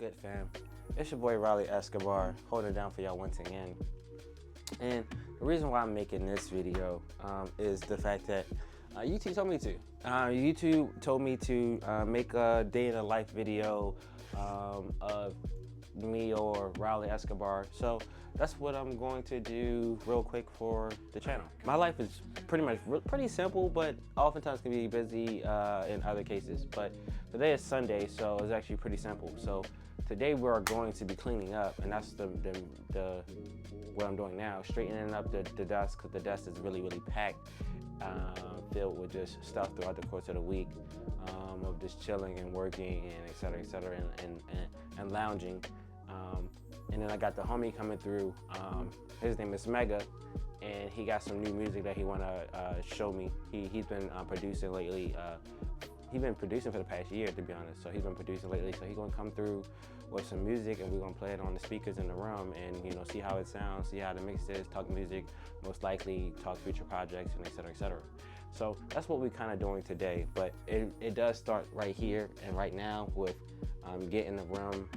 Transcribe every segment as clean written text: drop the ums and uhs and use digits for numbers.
Good fam, it's your boy Riley Escobar holding it down for y'all once again. And the reason why I'm making this video is the fact that YouTube told me to. YouTube told me to make a day in the life video of me or Riley Escobar. So that's what I'm going to do real quick for the channel. My life is pretty simple, but oftentimes can be busy in other cases. But today is Sunday, so it's actually pretty simple. So today we're going to be cleaning up, and that's what I'm doing now, straightening up the desk, because the desk is really packed, filled with just stuff throughout the course of the week, of just chilling and working and et cetera, and lounging. And then I got the homie coming through. His name is Mega, and he got some new music that he wanna show me. He's been producing lately. He's been producing for the past year, to be honest. So he's been producing lately. So he's gonna come through with some music, and we're gonna play it on the speakers in the room, and see how it sounds, see how the mix is, talk music, most likely talk future projects, and et cetera, et cetera. So that's what we're kind of doing today. But it does start right here and right now with getting the room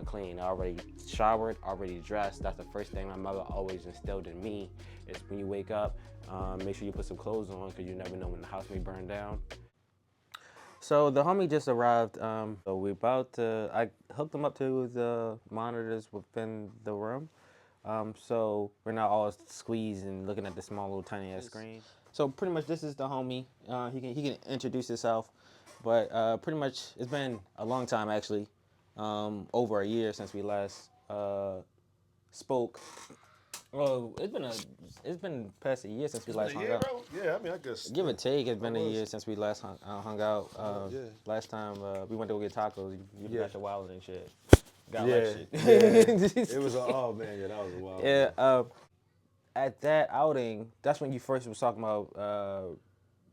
clean. I already showered, already dressed. That's the first thing my mother always instilled in me, is when you wake up, make sure you put some clothes on, because you never know when the house may burn down. So the homie just arrived. So we I hooked him up to the monitors within the room. So we're not all squeezed and looking at the small little tiny ass screen. So pretty much this is the homie. He can introduce himself, but pretty much it's been a long time actually. Over a year since we last spoke. Well, it's been past a year since we last hung out. Bro? Yeah, I mean, I guess. Give or take, it's been a year since we last hung out. Yeah. Last time we went to go get tacos, you got the wild and shit. Got Yeah, like shit. yeah. It was oh man, yeah, that was a wild. Yeah. At that outing, that's when you first was talking about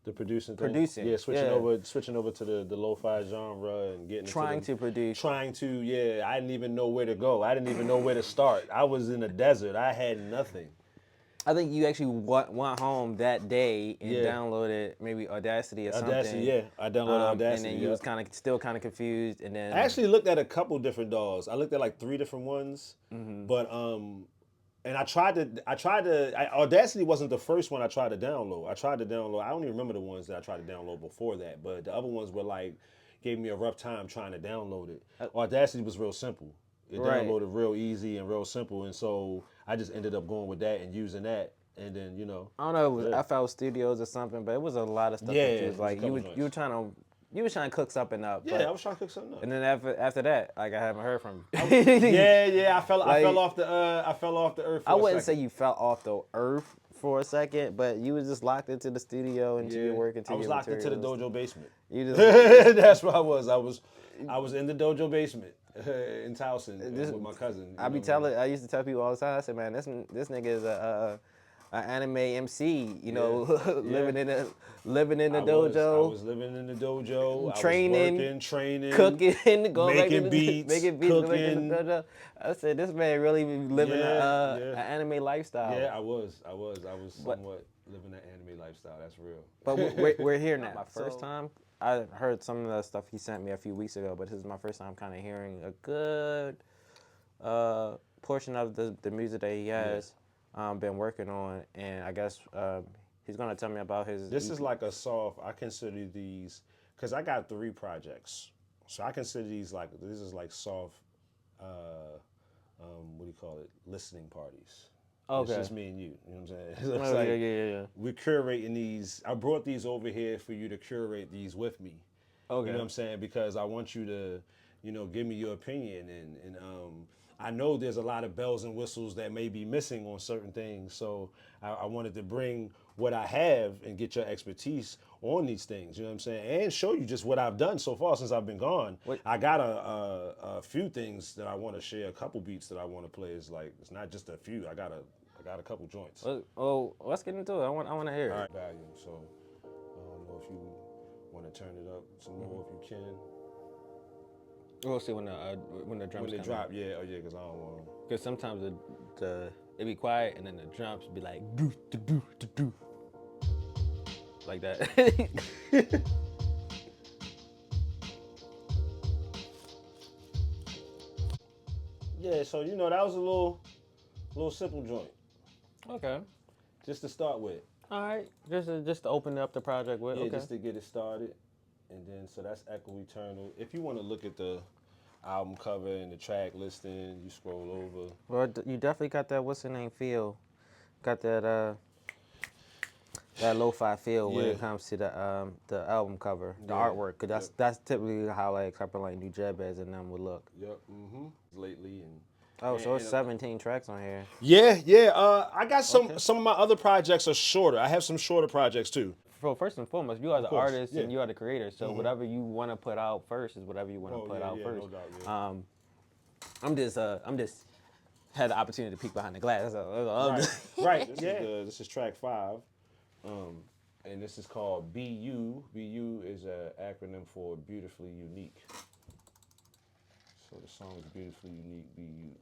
the producing thing. Producing. Yeah, switching over to the lo-fi genre and getting trying to produce. I didn't even know where to go. I didn't even know where to start. I was in the desert. I had nothing. I think you actually went home that day and downloaded maybe Audacity or something. I downloaded Audacity. And then you was still kind of confused. And then I actually looked at a couple different DAWs. I looked at like 3 different ones, but and Audacity wasn't the first one I tried to download. I don't even remember the ones that I tried to download before that, but the other ones were like, gave me a rough time trying to download it. Audacity was real simple. It downloaded real easy and real simple, and so I just ended up going with that and using that, and then, I don't know, it was FL Studios or something, but it was a lot of stuff that you was like, you were trying to cook something up. Yeah, I was trying to cook something up. And then after that, like, I haven't heard from you. I fell off the earth. I wouldn't say you fell off the earth for a second, but you was just locked into the studio and you were working. I was locked into the dojo basement. You just that's what I was. I was in the dojo basement in Towson with my cousin. I used to tell people all the time. I said, man, this nigga is an anime MC, living in the dojo. I was living in the dojo. Training, I was working, cooking, going making beats, cooking. The I said, this man really living an anime lifestyle. Yeah, I was somewhat living that anime lifestyle. That's real. But we're here now. My first time. I heard some of the stuff he sent me a few weeks ago, but this is my first time kind of hearing a good portion of the music that he has been working on, and I guess he's gonna tell me about his. This is like a soft. I consider these, because I got 3 projects, so I consider these like, this is like soft. What do you call it? Listening parties. Okay. It's just me and you. You know what I'm saying? So it's yeah. We're curating these. I brought these over here for you to curate these with me. Okay. You know what I'm saying? Because I want you to, give me your opinion, and I know there's a lot of bells and whistles that may be missing on certain things. So I wanted to bring what I have and get your expertise on these things. You know what I'm saying? And show you just what I've done so far since I've been gone. I got a few things that I want to share. A couple beats that I want to play. It's not just a few. I got a couple joints. Let's get into it. I want to hear it. All right, value. So I don't know if you want to turn it up some more if you can. We'll see when the drums when they come drop. in. Yeah, because I don't want. Because sometimes it be quiet and then the drums be like doo doo doo doo doo, like that. Yeah, so you know that was a little simple joint, Okay. just to start with. All right. Just to open up the project with. Yeah, Okay. just to get it started, and then so that's Echo Eternal. If you want to look at the album cover and the track listing, you scroll over. Well, you definitely got that what's the name feel. Got that lo-fi feel when Yeah. it comes to the album cover, the Yeah. artwork. Cause Yep. that's typically how like something like New Jabez and them would look. Yep. Lately and. Oh, so it's and 17 tracks on here. yeah. I got Okay. some of my other projects are shorter. I have some shorter projects too. So first and foremost, you are the course, artist yeah. and you are the creator. So whatever you want to put out first is whatever you want to Oh, put yeah, out yeah, first. no doubt, yeah. I'm just had the opportunity to peek behind the glass. That's all I'm Right, doing. right. This is track 5, and this is called BU. BU is an acronym for Beautifully Unique. So the song is Beautifully Unique. BU.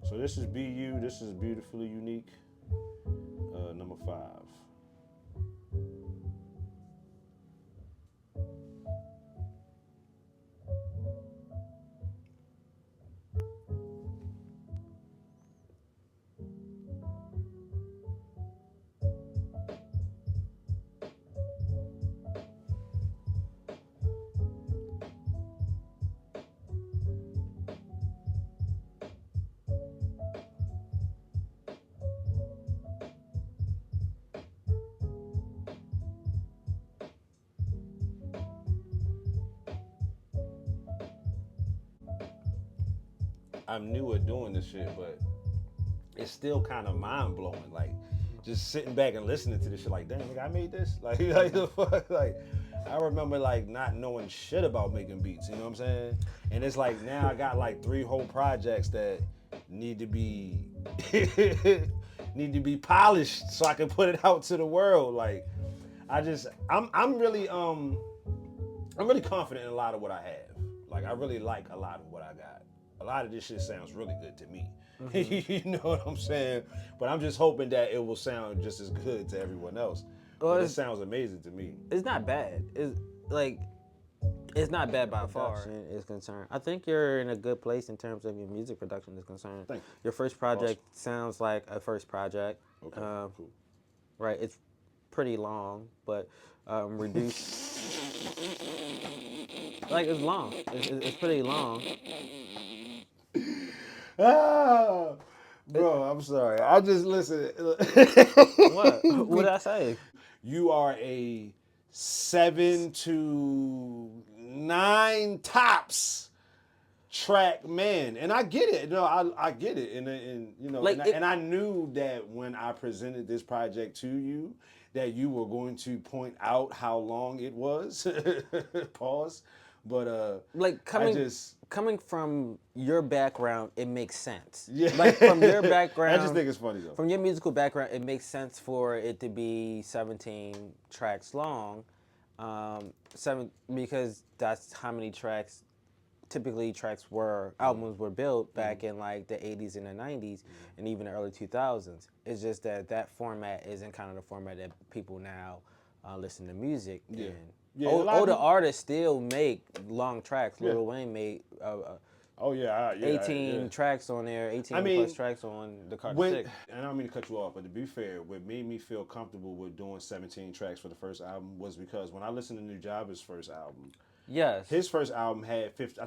So this is BU. This is Beautifully Unique. Number 5. I'm new at doing this shit, but it's still kind of mind blowing. Like, just sitting back and listening to this shit, like, damn, nigga, I made this. Like the fuck, like, I remember like not knowing shit about making beats. You know what I'm saying? And it's like now I got like 3 whole projects that need to be need to be polished so I can put it out to the world. Like, I'm really confident in a lot of what I have. Like, I really like a lot of what I got. A lot of this shit sounds really good to me. You know what I'm saying? But I'm just hoping that it will sound just as good to everyone else. Well, But it sounds amazing to me. It's not bad. It's not bad by far. Is concerned. I think you're in a good place in terms of your music production is concerned. Thank you. Your first project sounds like a first project. Okay, cool. Right. It's pretty long, but reduced. Like it's long. It's pretty long. Ah, bro, I'm sorry. I just listen. What? What did I say? You are a 7 to 9 tops track man, and I get it. No, I get it, and you know, Like and I knew that when I presented this project to you, that you were going to point out how long it was. Pause. But like coming from your background, it makes sense. Yeah. Like from your background, I just think it's funny though. From your musical background, it makes sense for it to be 17 tracks long, because that's how many tracks. Typically, albums were built back in like the 80s and the 90s, and even the early 2000s. It's just that format isn't kind of the format that people now listen to music. Yeah. And Yeah, older artists still make long tracks. Yeah. Lil Wayne made Oh yeah, 18 tracks on there, 18 plus tracks on the Carter 6. And I don't mean to cut you off, but to be fair, what made me feel comfortable with doing 17 tracks for the first album was because when I listened to New Jabba's first album, yes, his first album had 15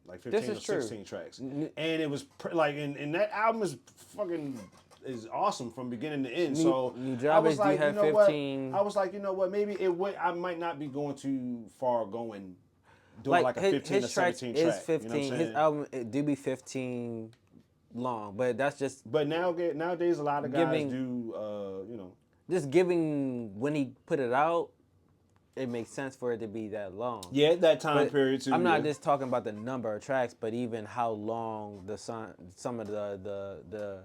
or 16 tracks, and it was and that album is fucking is awesome from beginning to end. So I was like, you know 15. what? I was like, you know what? Maybe I might not be going too far doing like a 15 or 17 track. Is 15. You know what I'm his album it do be 15 long, but that's just. But nowadays a lot of guys do just giving when he put it out. It makes sense for it to be that long. Yeah, at that time period too. I'm not just talking about the number of tracks, but even how long some of the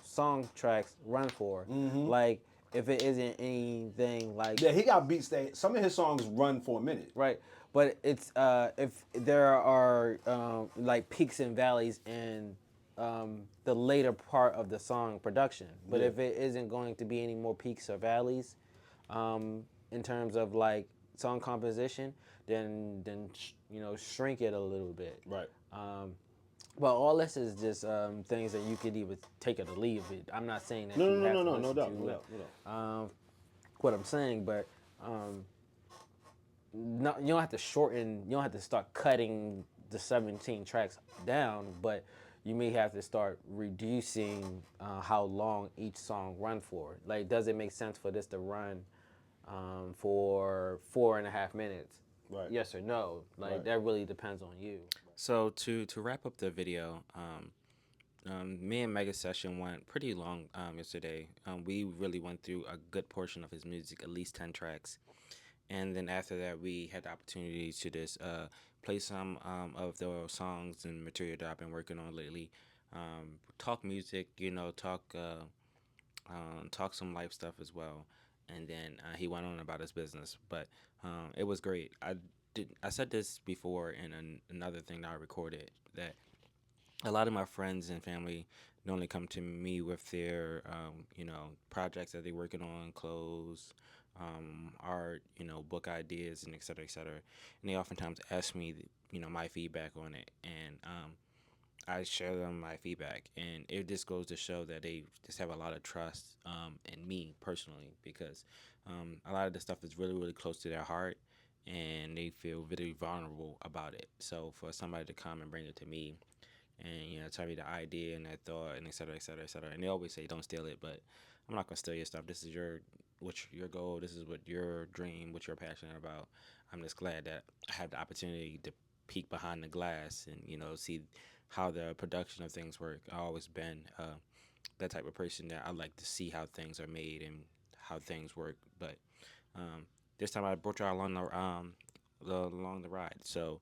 song tracks run for. Like if it isn't anything like he got beats that some of his songs run for a minute. Right, but it's if there are like peaks and valleys in the later part of the song production, but if it isn't going to be any more peaks or valleys. In terms of like song composition, then you know, shrink it a little bit. Right. Well, all this is just things that you could either take it or leave it. I'm not saying that No, you no, no, have no, to no, no listen doubt, to no it. doubt, no doubt. What I'm saying, but no, you don't have to shorten. You don't have to start cutting the 17 tracks down, but you may have to start reducing how long each song run for. Like, does it make sense for this to run for 4.5 minutes? Right. Yes or no? Like, Right. that really depends on you. So to wrap up the video, me and Mega's session went pretty long yesterday. We really went through a good portion of his music, at least 10 tracks. And then after that, we had the opportunity to just play some of the songs and material that I've been working on lately. Talk music, you know, talk some life stuff as well. And then he went on about his business, but it was great. I said this before in another thing that I recorded, that a lot of my friends and family normally come to me with their you know, projects that they're working on, clothes, art, you know, book ideas, and et cetera, et cetera. And they oftentimes ask me, you know, my feedback on it, and I share them my feedback, and it just goes to show that they just have a lot of trust in me personally, because a lot of the stuff is really, really close to their heart, and they feel very vulnerable about it. So for somebody to come and bring it to me, and you know, tell me the idea and that thought, and et cetera, et cetera, et cetera. And they always say don't steal it, but I'm not gonna steal your stuff. This is what's your goal. This is what your dream, what you're passionate about. I'm just glad that I have the opportunity to peek behind the glass and, you know, see how the production of things work. I've always been that type of person that I like to see how things are made and how things work. But this time I brought y'all along the ride. So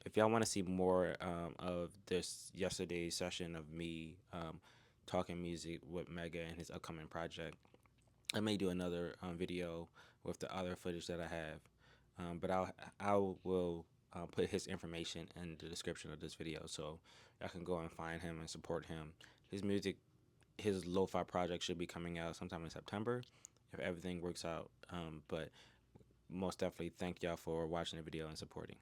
if y'all want to see more of this yesterday's session of me talking music with Mega and his upcoming project, I may do another video with the other footage that I have. But I will put his information in the description of this video, so y'all can go and find him and support him. His music, his lo-fi project should be coming out sometime in September if everything works out. But most definitely thank y'all for watching the video and supporting.